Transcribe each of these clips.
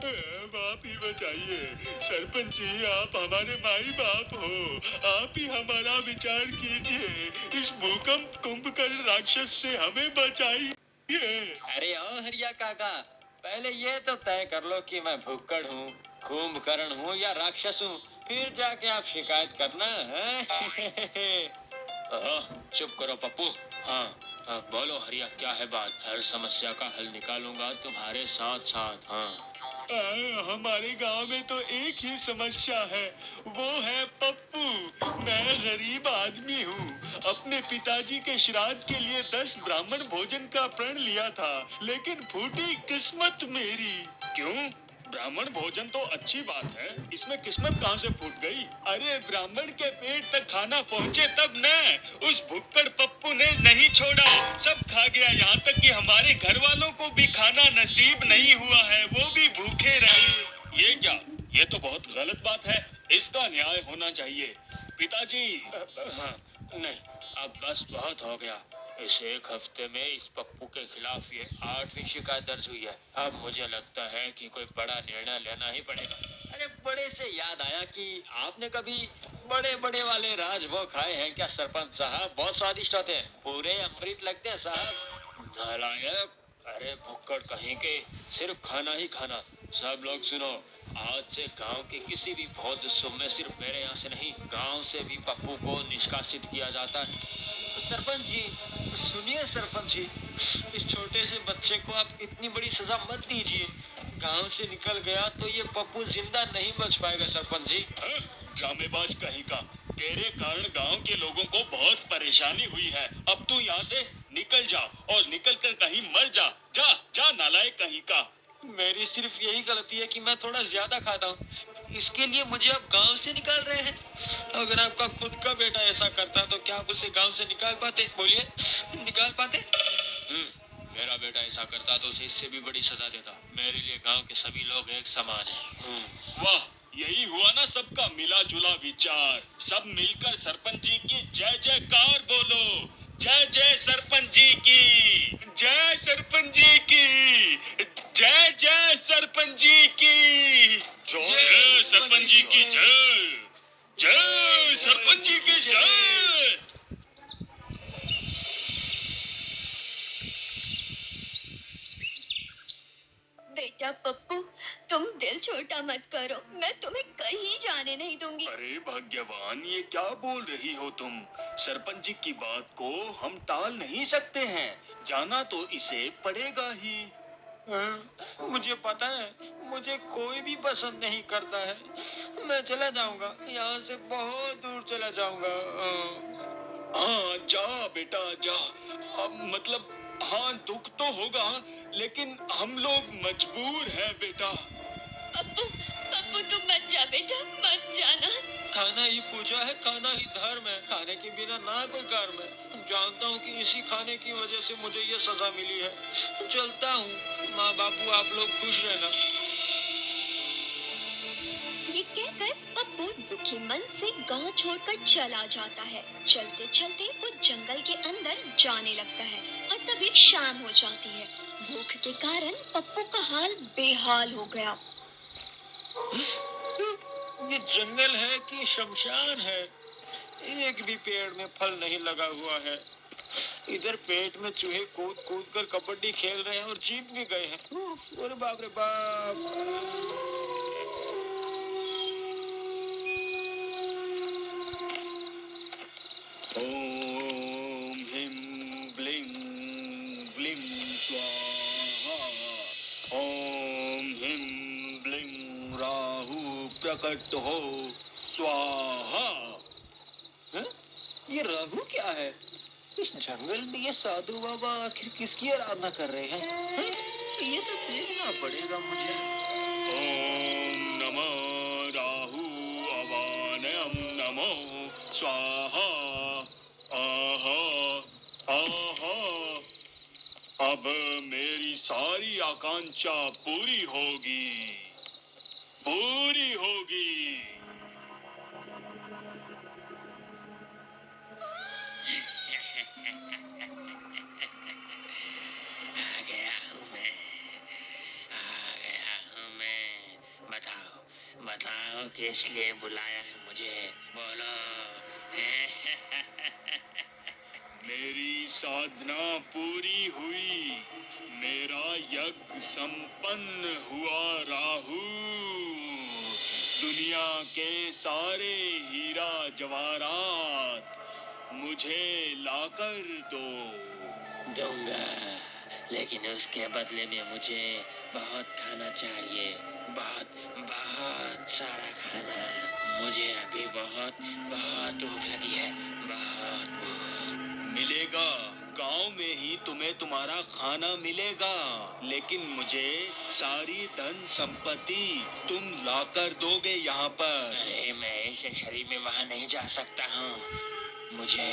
आप ही बचाइए। सरपंच जी, आप हमारे माई बाप हो, आप ही हमारा विचार कीजिए। इस भूकंप कुंभकर्ण राक्षस से हमें बचाइए। अरे ओ हरिया काका, पहले ये तो तय कर लो कि मैं भुक्कड़ हूँ, कुंभकर्ण हूँ या राक्षस हूँ, फिर जाके आप शिकायत करना है। चुप करो पप्पू। हाँ, बोलो हरिया, क्या है बात? हर समस्या का हल निकालूंगा तुम्हारे साथ साथ। हाँ, हमारे गांव में तो एक ही समस्या है, वो है पप्पू। मैं गरीब आदमी हूँ। अपने पिताजी के श्राद्ध के लिए 10 ब्राह्मण भोजन का प्रण लिया था, लेकिन फूटी किस्मत मेरी। क्यों? ब्राह्मण भोजन तो अच्छी बात है, इसमें किस्मत कहाँ से फूट गई? अरे ब्राह्मण के पेट तक खाना पहुँचे तब न। उस भुक्कड़ पप्पू ने नहीं छोड़ा, सब खा गया, यहाँ तक कि हमारे घर वालों को भी खाना नसीब नहीं हुआ है, वो भी भूखे रहे। ये क्या? ये तो बहुत गलत बात है, इसका न्याय होना चाहिए। पिताजी। हाँ, नहीं, अब बस बहुत हो गया। इस एक हफ्ते में इस पप्पू के खिलाफ ये 8वीं शिकायत दर्ज हुई है। अब मुझे लगता है कि कोई बड़ा निर्णय लेना ही पड़ेगा। अरे बड़े से याद आया कि आपने कभी बड़े बड़े वाले राजभोग खाए हैं क्या सरपंच साहब? बहुत स्वादिष्ट होते हैं, पूरे अमृत लगते हैं साहब। नालायक, अरे भुक्कड़ कहीं के, सिर्फ खाना ही खाना। सब लोग सुनो, आज से गांव के किसी भी भोज में सिर्फ मेरे यहाँ से नहीं, गांव से भी पप्पू को निष्कासित किया जाता है। सरपंच जी, सुनिए सरपंच जी, इस छोटे से बच्चे को आप इतनी बड़ी सजा मत दीजिए। गांव से निकल गया तो ये पप्पू जिंदा नहीं बच पाएगा सरपंच जी। ड्रामेबाज कहीं का, तेरे कारण गांव के लोगों को बहुत परेशानी हुई है। अब तू यहाँ से निकल जा और निकल कर कहीं मर जा। जा जा नालायक कहीं का। मेरी सिर्फ यही गलती है कि मैं थोड़ा ज्यादा खाता हूँ, इसके लिए मुझे अब गांव से निकाल रहे हैं। अगर आपका खुद का बेटा ऐसा करता तो क्या आप उसे गांव से निकाल पाते? बोलिए, निकाल पाते? मेरा बेटा ऐसा करता तो उसे इससे भी बड़ी सजा देता। मेरे लिए गांव के सभी लोग एक समान हैं। वाह, यही हुआ ना सबका मिला जुला विचार। सब मिलकर सरपंच जी की जय जयकार बोलो। जय जय सरपंच जी की, जय सरपंच जी की, जय जय सरपंच जी की, जय सरपंच जी की जय, जय सरपंच जी की जय। बेटा पप्पू, तुम दिल छोटा मत करो, मैं तुम्हें कहीं जाने नहीं दूंगी। अरे भाग्यवान, ये क्या बोल रही हो तुम? सरपंच जी की बात को हम टाल नहीं सकते हैं, जाना तो इसे पड़ेगा ही। मुझे पता है, मुझे कोई भी पसंद नहीं करता है। मैं चला जाऊंगा, यहाँ से बहुत दूर चला जाऊंगा। हाँ जा बेटा जा। अब मतलब, हाँ दुख तो होगा, लेकिन हम लोग मजबूर हैं बेटा। पप्पू, पप्पू तुम मत जा बेटा, मत जाना। खाना ही पूजा है, खाना ही धर्म है, खाने के बिना ना कोई कर्म है। जानता हूँ कि इसी खाने की वजह से मुझे ये सजा मिली है। चलता हूँ, माँ बापू आप लोग खुश रहना। ये कहकर पप्पू दुखी मन से गांव छोड़कर चला जाता है। चलते चलते वो जंगल के अंदर जाने लगता है और तभी शाम हो जाती है। भूख के कारण पप्पू का हाल बेहाल हो गया। ये जंगल है कि शमशान है? एक भी पेड़ में फल नहीं लगा हुआ है। इधर पेट में चूहे कूद कूद कर कबड्डी खेल रहे हैं और जीत भी गए हैं। अरे बाप रे बाप। ओम ह्रीं ब्लीं ब्लीं स्वाहा। ओम ह्रीं ब्लीं राहु प्रकट हो स्वाहा। हैं? ये राहु क्या है? इस जंगल में ये साधु बाबा आखिर किसकी आराधना कर रहे हैं? हैं? ये तो देखना पड़ेगा मुझे। ओम नमो राहु अवानयम नमो स्वाहा। आहा आहा। अब मेरी सारी आकांक्षा पूरी होगी, पूरी होगी। आ गया हूँ मैं, आ गया हूँ मैं। बताओ किस लिए बुलाया है मुझे, बोलो। मेरी साधना पूरी हुई, मेरा यज्ञ संपन्न हुआ राहु। दुनिया के सारे हीरा जवाहरात मुझे लाकर दो। दूंगा, लेकिन उसके बदले में मुझे बहुत खाना चाहिए, बहुत बहुत सारा खाना। मुझे अभी बहुत बहुत भूख लगी है, बहुत भूख। मिलेगा, गांव में ही तुम्हें तुम्हारा खाना मिलेगा, लेकिन मुझे सारी धन संपत्ति तुम लाकर दोगे यहाँ पर। अरे मैं इस शरीर में वहां नहीं जा सकता हूँ। मुझे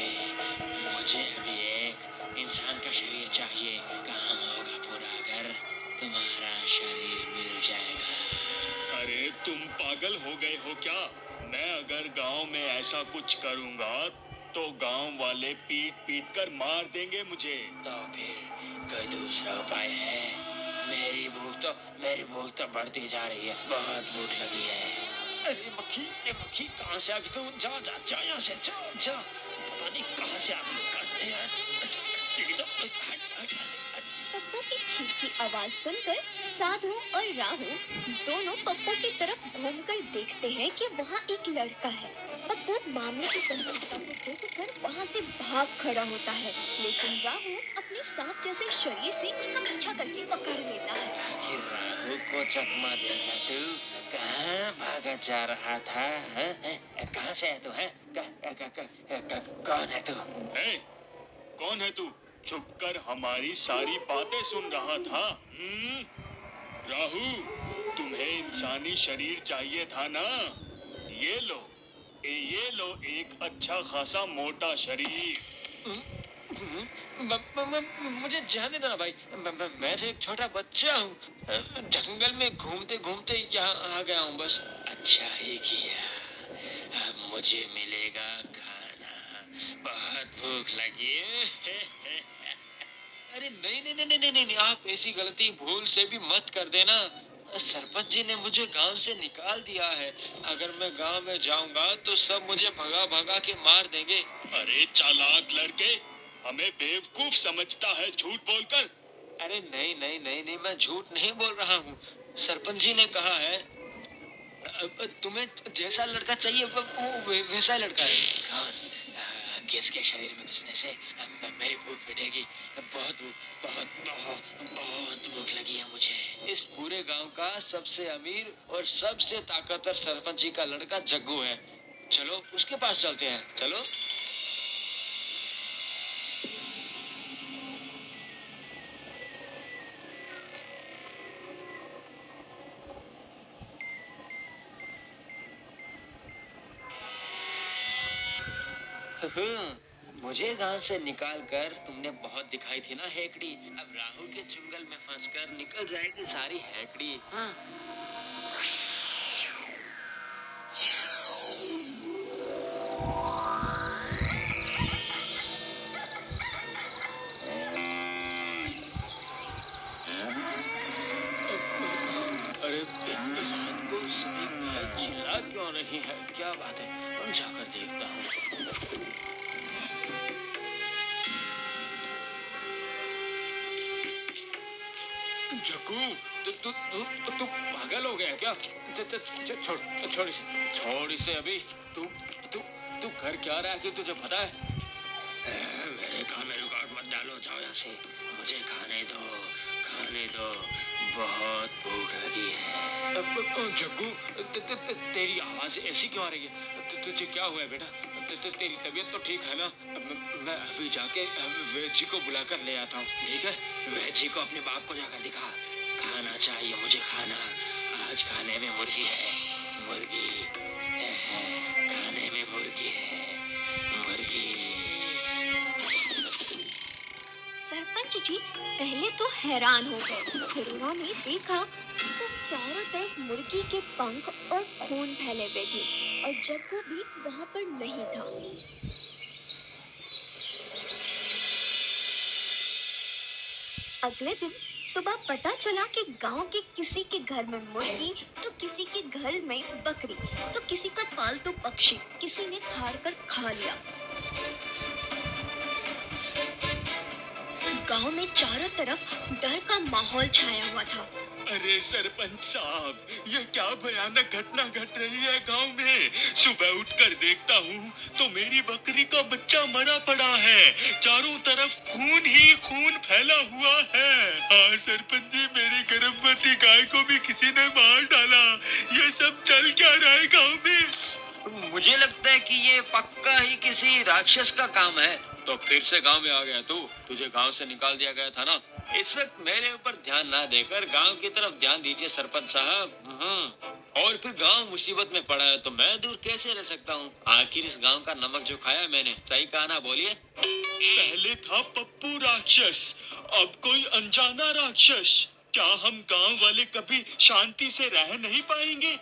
मुझे अभी एक इंसान का शरीर चाहिए। काम होगा पूरा अगर तुम्हारा शरीर मिल जाएगा। अरे तुम पागल हो गए हो क्या? मैं अगर गांव में ऐसा कुछ करूंगा तो गांव वाले पीट पीट कर मार देंगे मुझे। तो फिर कोई दूसरा उपाय है? मेरी भूख तो बढ़ती जा रही है, बहुत भूख लगी है। अरे मक्खी, ये मक्खी कहाँ से आ गई? तू जा जा जा यहाँ से, जा जा। पता नहीं कहाँ से आ गई। पप्पू की चीख की आवाज सुनकर साधु और राहु दोनों पप्पू की तरफ घूमकर देखते हैं कि वहाँ एक लड़का है। पप्पू मामले की गंभीरता को देखकर वहाँ से भाग खड़ा होता है, लेकिन राहु अपने सांप जैसे शरीर से उसका पीछा करके पकड़ लेता है। आखिर राहु को चकमा देगा तू? कहाँ भागा जा रहा था? कहाँ से है तू? कौन है तू? ए, कौन है तू? छुपकर हमारी सारी बातें सुन रहा था? राहु, तुम्हें इंसानी शरीर चाहिए था ना? ये लो एक अच्छा खासा मोटा शरीर। मुझे जाने दो ना भाई, मैं तो एक छोटा बच्चा हूँ। जंगल में घूमते घूमते यहाँ आ गया हूँ बस। अच्छा ही किया, अब मुझे मिलेगा खाना, बहुत भूख लगी है। अरे नहीं नहीं नहीं नहीं नहीं, आप ऐसी गलती भूल से भी मत कर देना। सरपंच जी ने मुझे गांव से निकाल दिया है। अगर मैं गांव में जाऊंगा तो सब मुझे भगा भगा के मार देंगे। अरे चालाक लड़के, हमें बेवकूफ समझता है झूठ बोलकर। अरे नहीं नहीं नहीं नहीं, मैं झूठ नहीं बोल रहा हूँ। सरपंच जी ने कहा है तुम्हें जैसा लड़का चाहिए वो वैसा लड़का है। कौन? किसके शरीर में घुसने से मेरी भूख मिटेगी? बहुत भूख लगी है मुझे। इस पूरे गांव का सबसे अमीर और सबसे ताकतवर सरपंच जी का लड़का जग्गू है। चलो उसके पास चलते हैं, चलो। मुझे गांव से निकाल कर तुमने बहुत दिखाई थी ना हेकड़ी। अब राहु के चुंगल में फंसकर निकल जाएगी सारी हेकड़ी। हाँ। अरे रात को सभी गाय चिल्ला क्यों नहीं है? क्या बात है? जाकर देखता हूँ। जग्गू, तू पागल हो गया क्या? छोड़ इसे अभी। तू तू तू घर क्या रहा है कि तुझे पता है? मेरे काम में रुकावट मत डालो, जाओ यहाँ से। मुझे खाने दो, बहुत भूख लगी है। जग्गू, तेरी आवाज ऐसी क्यों आ रही है? तुझे क्या हुआ है बेटा? तेरी तबीयत तो ठीक है ना? मैं अभी जाके वैद्य जी को बुलाकर ले आता हूँ, ठीक है? वैद्य जी को अपने बाप को जाकर दिखा। खाना चाहिए मुझे, खाना। आज खाने में मुर्गी है, मुर्गी। खाने में मुर्गी है, मुर्गी। सरपंच जी पहले तो हैरान हो गए, फिर उन्होंने देखा तो चारों तरफ मुर्गी के पंख और खून फैले हुए थे और जग्गू भी वहां पर नहीं था। अगले दिन सुबह पता चला कि गांव के किसी के घर में मुर्गी तो किसी के घर में बकरी तो किसी का पालतू पक्षी किसी ने फाड़ कर खा लिया। गांव में चारों तरफ डर का माहौल छाया हुआ था। अरे सरपंच साहब, ये क्या भयानक घटना घट रही है गांव में। सुबह उठकर देखता हूँ तो मेरी बकरी का बच्चा मरा पड़ा है। चारों तरफ खून ही खून फैला हुआ है। हाँ सरपंच जी, मेरी गर्भवती गाय को भी किसी ने मार डाला। ये सब चल क्या रहा है गांव में? मुझे लगता है कि ये पक्का ही किसी राक्षस का काम है। तो फिर से गांव में आ गया तू? तुझे गांव से निकाल दिया गया था ना। इस वक्त मेरे ऊपर ध्यान ना देकर गांव की तरफ ध्यान दीजिए सरपंच साहब। और फिर गांव मुसीबत में पड़ा है तो मैं दूर कैसे रह सकता हूँ? आखिर इस गांव का नमक जो खाया मैंने, सही कहा ना, बोलिए। पहले था पप्पू राक्षस, अब कोई अनजाना राक्षस। क्या हम गांव वाले कभी शांति से रह नहीं पाएंगे?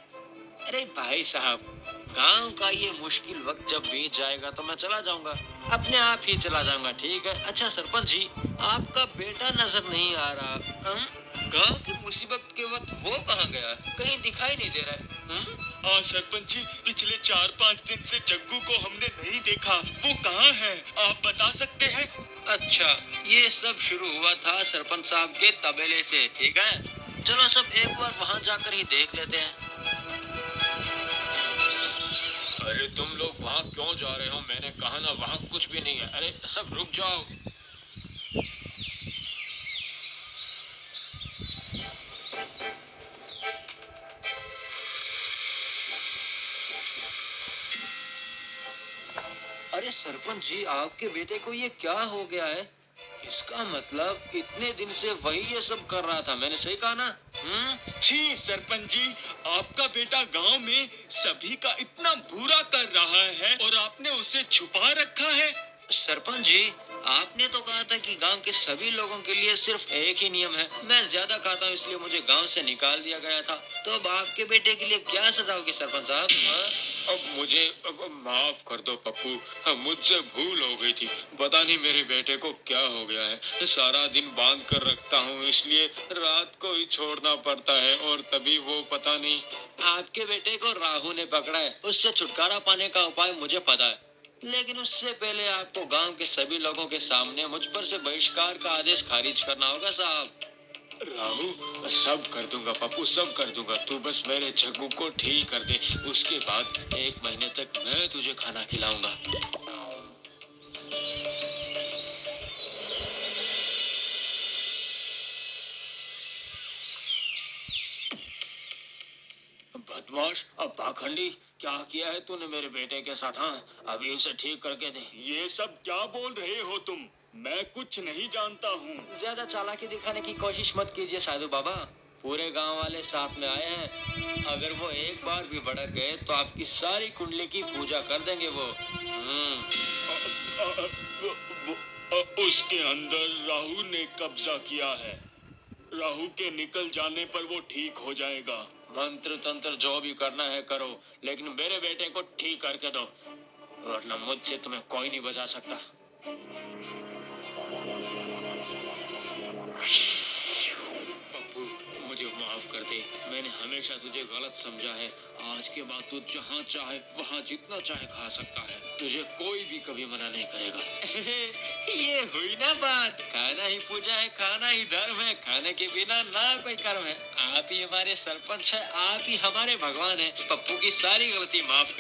अरे भाई साहब, गांव का ये मुश्किल वक्त जब बीत जाएगा तो मैं चला जाऊंगा, अपने आप ही चला जाऊंगा, ठीक है? अच्छा सरपंच जी, आपका बेटा नजर नहीं आ रहा। गांव की मुसीबत के वक्त वो कहाँ गया? कहीं दिखाई नहीं दे रहा है। हाँ सरपंच जी, पिछले 4-5 दिन से जग्गू को हमने नहीं देखा। वो कहाँ है, आप बता सकते हैं? अच्छा, ये सब शुरू हुआ था सरपंच साहब के तबेले से, ठीक है? चलो सब एक बार वहाँ जाकर ही देख लेते हैं। अरे तुम लोग वहाँ क्यों जा रहे हो? मैंने कहा ना वहाँ कुछ भी नहीं है। अरे सब रुक जाओ। अरे सरपंच जी, आपके बेटे को ये क्या हो गया है? इसका मतलब इतने दिन से वही ये सब कर रहा था, मैंने सही कहा ना? छी सरपंच जी, आपका बेटा गांव में सभी का इतना बुरा कर रहा है और आपने उसे छुपा रखा है। सरपंच जी, आपने तो कहा था कि गांव के सभी लोगों के लिए सिर्फ एक ही नियम है। मैं ज्यादा खाता हूँ इसलिए मुझे गांव से निकाल दिया गया था। तो अब आपके बेटे के लिए क्या सजा होगी सरपंच साहब? अब मुझे माफ कर दो पप्पू, मुझसे भूल हो गई थी। पता नहीं मेरे बेटे को क्या हो गया है। सारा दिन बांध कर रखता हूँ इसलिए रात को ही छोड़ना पड़ता है और तभी वो पता नहीं। आपके बेटे को राहु ने पकड़ा है, उससे छुटकारा पाने का उपाय मुझे पता है, लेकिन उससे पहले आपको गांव के सभी लोगों के सामने मुझ पर से बहिष्कार का आदेश खारिज करना होगा साहब। राहु, सब कर दूंगा पप्पू, सब कर दूंगा। तू बस मेरे जग्गू को ठीक कर दे, उसके बाद 1 महीने तक मैं तुझे खाना खिलाऊंगा। बदमाश, अब पाखंडी, क्या किया है तूने मेरे बेटे के साथ? हाँ, अभी इसे ठीक करके दे। ये सब क्या बोल रहे हो तुम? मैं कुछ नहीं जानता हूँ। ज्यादा चालाकी दिखाने की कोशिश मत कीजिए साधु बाबा। पूरे गांव वाले साथ में आए हैं। अगर वो एक बार भी भड़क गए तो आपकी सारी कुंडली की पूजा कर देंगे वो। उसके अंदर राहु ने कब्जा किया है। राहु के निकल जाने पर वो ठीक हो जाएगा। मंत्र तंत्र जो भी करना है करो, लेकिन मेरे बेटे को ठीक करके दो, वरना मुझसे तुम्हें कोई नहीं बचा सकता। पप्पू, मुझे माफ कर दे, मैंने हमेशा तुझे गलत समझा है। आज के बाद तू जहाँ चाहे वहाँ जितना चाहे खा सकता है, तुझे कोई भी कभी मना नहीं करेगा। ये हुई ना बात, खाना ही पूजा है, खाना ही धर्म है, खाने के बिना ना कोई कर्म है। आप ही हमारे सरपंच है, आप ही हमारे भगवान है। पप्पू की सारी गलती माफ